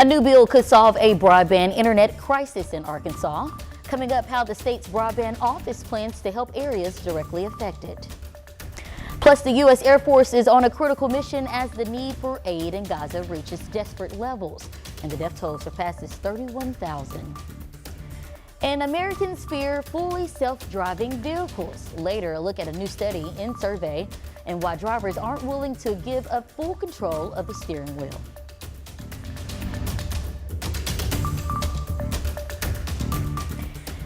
A new bill could solve a broadband internet crisis in Arkansas. Coming up, how the state's broadband office plans to help areas directly affected. Plus, the U.S. Air Force is on a critical mission as the need for aid in Gaza reaches desperate levels, and the death toll surpasses 31,000. And Americans fear fully self-driving vehicles. Later, a look at a new study in survey and why drivers aren't willing to give up full control of the steering wheel.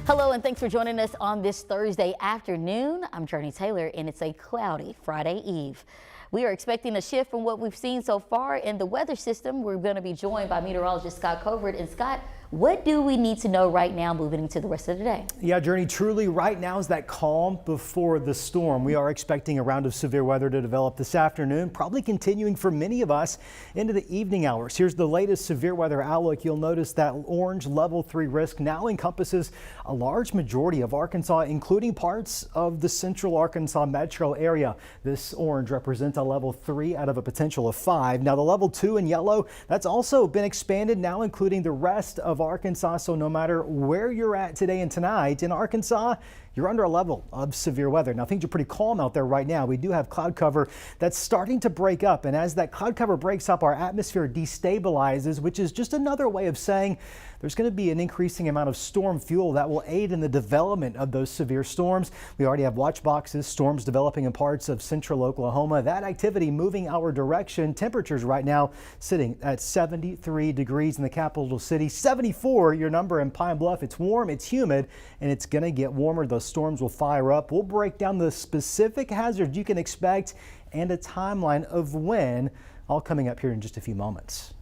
Hello and thanks for joining us on this Thursday afternoon. I'm Jurnee Taylor and it's a cloudy Friday Eve. We are expecting a shift from what we've seen so far in the weather system. We're going to be joined by meteorologist Scott Covert. And Scott, what do we need to know right now moving into the rest of the day? Yeah, Jurnee, truly right now is that calm before the storm. We are expecting a round of severe weather to develop this afternoon, probably continuing for many of us into the evening hours. Here's the latest severe weather outlook. You'll notice that orange level 3 risk now encompasses a large majority of Arkansas, including parts of the central Arkansas metro area. This orange represents a level 3 out of a potential of 5. Now the level 2 in yellow, that's also been expanded now, including the rest of Arkansas. So no matter where you're at today and tonight in Arkansas, you're under a level of severe weather. Now things are pretty calm out there right now. We do have cloud cover that's starting to break up. And as that cloud cover breaks up, our atmosphere destabilizes, which is just another way of saying there's going to be an increasing amount of storm fuel that will aid in the development of those severe storms. We already have watch boxes, storms developing in parts of central Oklahoma. That activity moving our direction. Temperatures right now sitting at 73 degrees in the capital city, 74 your number in Pine Bluff. It's warm, it's humid, and it's going to get warmer. Those storms will fire up. We'll break down the specific hazards you can expect and a timeline of when, all coming up here in just a few moments.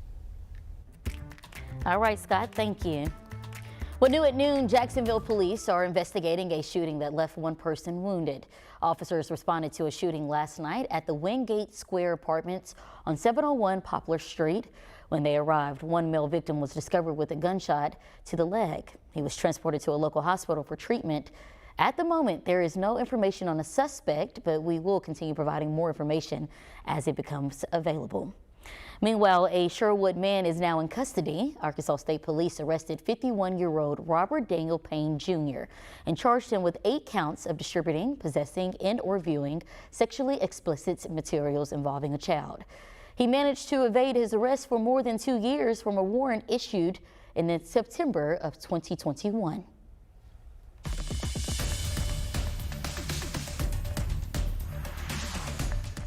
All right, Scott, thank you. Well, new at noon, Jacksonville police are investigating a shooting that left one person wounded. Officers responded to a shooting last night at the Wingate Square Apartments on 701 Poplar Street. When they arrived, one male victim was discovered with a gunshot to the leg. He was transported to a local hospital for treatment. At the moment, there is no information on a suspect, but we will continue providing more information as it becomes available. Meanwhile, a Sherwood man is now in custody. Arkansas State Police arrested 51-year-old Robert Daniel Payne Jr. and charged him with 8 counts of distributing, possessing, and/or viewing sexually explicit materials involving a child. He managed to evade his arrest for more than 2 years from a warrant issued in September of 2021.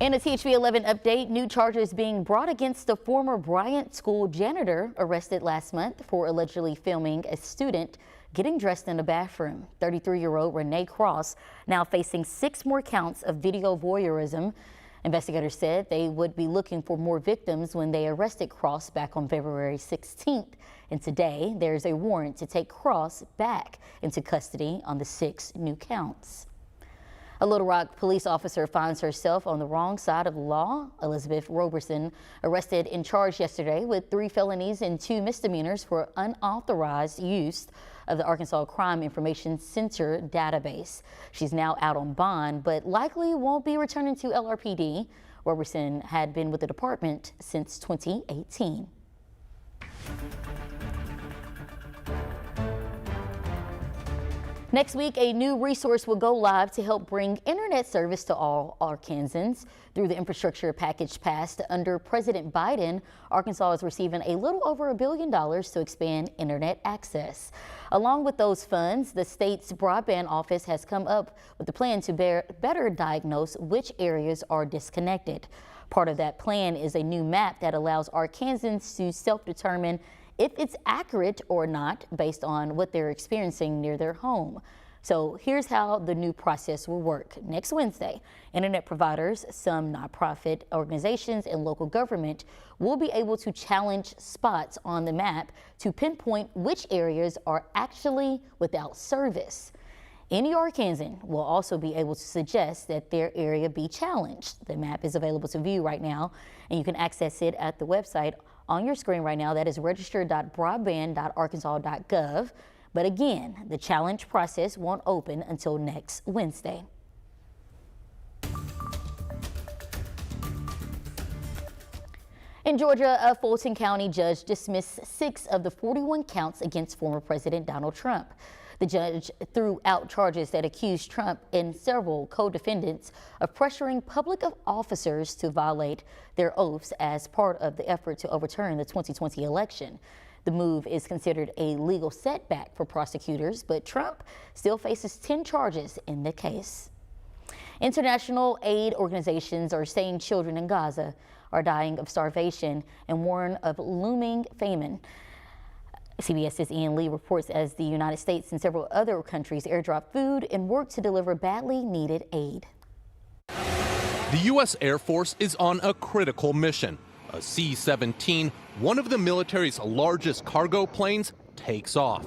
In a THV 11 update, new charges being brought against the former Bryant School janitor arrested last month for allegedly filming a student getting dressed in a bathroom. 33-year-old Renee Cross now facing 6 more counts of video voyeurism. Investigators said they would be looking for more victims when they arrested Cross back on February 16th. And today, there's a warrant to take Cross back into custody on the 6 new counts. A Little Rock police officer finds herself on the wrong side of the law. Elizabeth Roberson arrested and charged yesterday with 3 felonies and 2 misdemeanors for unauthorized use of the Arkansas Crime Information Center database. She's now out on bond, but likely won't be returning to LRPD. Roberson had been with the department since 2018. Next week, a new resource will go live to help bring internet service to all Arkansans. Through the infrastructure package passed under President Biden, Arkansas is receiving a little over $1 billion to expand internet access. Along with those funds, the state's broadband office has come up with a plan to better diagnose which areas are disconnected. Part of that plan is a new map that allows Arkansans to self-determine if it's accurate or not based on what they're experiencing near their home. So here's how the new process will work. Next Wednesday, internet providers, some nonprofit organizations, and local government will be able to challenge spots on the map to pinpoint which areas are actually without service. Any Arkansan will also be able to suggest that their area be challenged. The map is available to view right now, and you can access it at the website on your screen right now. That is register.broadband.arkansas.gov. But again, the challenge process won't open until next Wednesday. In Georgia, a Fulton County judge dismissed 6 of the 41 counts against former President Donald Trump. The judge threw out charges that accused Trump and several co-defendants of pressuring public officers to violate their oaths as part of the effort to overturn the 2020 election. The move is considered a legal setback for prosecutors, but Trump still faces 10 charges in the case. International aid organizations are saying children in Gaza are dying of starvation and warn of looming famine. CBS's Ian Lee reports as the United States and several other countries airdrop food and work to deliver badly needed aid. The U.S. Air Force is on a critical mission. A C-17, one of the military's largest cargo planes, takes off.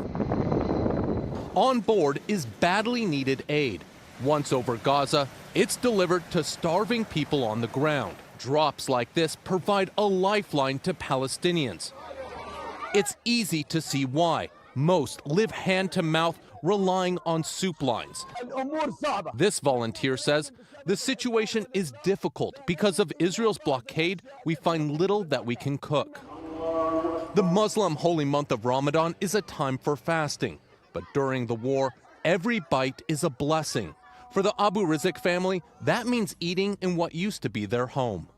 On board is badly needed aid. Once over Gaza, it's delivered to starving people on the ground. Drops like this provide a lifeline to Palestinians. It's easy to see why. Most live hand to mouth, relying on soup lines. This volunteer says the situation is difficult because of Israel's blockade. We find little that we can cook. The Muslim holy month of Ramadan is a time for fasting, but during the war, every bite is a blessing. For the Abu Rizk family, that means eating in what used to be their home.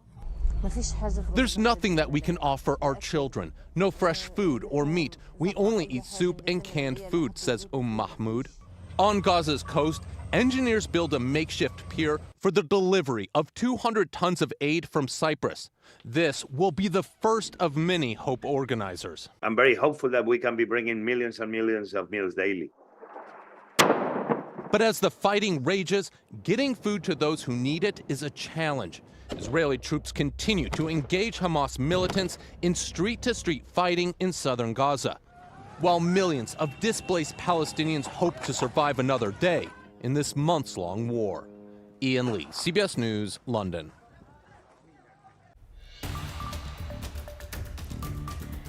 There's nothing that we can offer our children. No fresh food or meat. We only eat soup and canned food, says Mahmoud. On Gaza's coast, engineers build a makeshift pier for the delivery of 200 tons of aid from Cyprus. This will be the first of many, hope organizers. I'm very hopeful that we can be bringing millions and millions of meals daily. But as the fighting rages, getting food to those who need it is a challenge. Israeli troops continue to engage Hamas militants in street-to-street fighting in southern Gaza, while millions of displaced Palestinians hope to survive another day in this months-long war. Ian Lee, CBS News, London.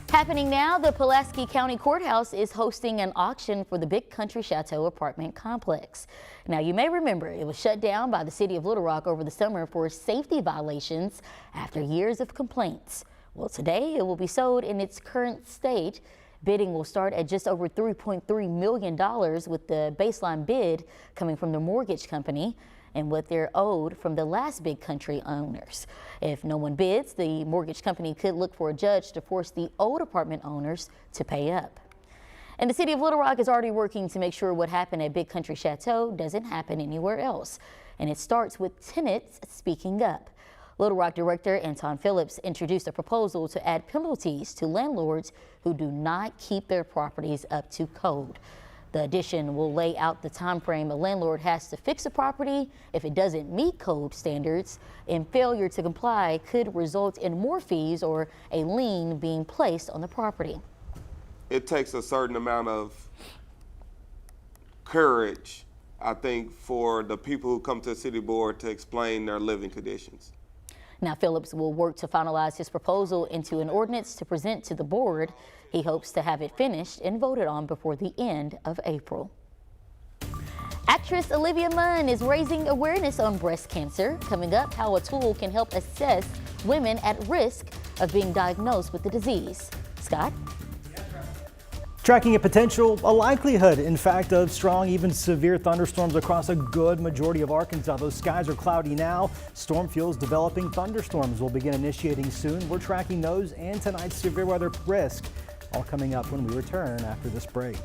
Happening now, the Pulaski County Courthouse is hosting an auction for the big Country Chateau apartment complex. Now, you may remember it was shut down by the city of Little Rock over the summer for safety violations after years of complaints. Well, today it will be sold in its current state. Bidding will start at just over $3.3 million, with the baseline bid coming from the mortgage company and what they're owed from the last big Country owners. If no one bids, the mortgage company could look for a judge to force the old apartment owners to pay up. And the city of Little Rock is already working to make sure what happened at Big Country Chateau doesn't happen anywhere else. And it starts with tenants speaking up. Little Rock Director Anton Phillips introduced a proposal to add penalties to landlords who do not keep their properties up to code. The addition will lay out the time frame a landlord has to fix a property if it doesn't meet code standards, and failure to comply could result in more fees or a lien being placed on the property. It takes a certain amount of courage, I think, for the people who come to the city board to explain their living conditions. Now, Phillips will work to finalize his proposal into an ordinance to present to the board. He hopes to have it finished and voted on before the end of April. Actress Olivia Munn is raising awareness on breast cancer. Coming up, how a tool can help assess women at risk of being diagnosed with the disease. Scott? Tracking a likelihood, in fact, of strong, even severe thunderstorms across a good majority of Arkansas. Those skies are cloudy now. Storm fuels developing. Thunderstorms will begin initiating soon. We're tracking those and tonight's severe weather risk, all coming up when we return after this break.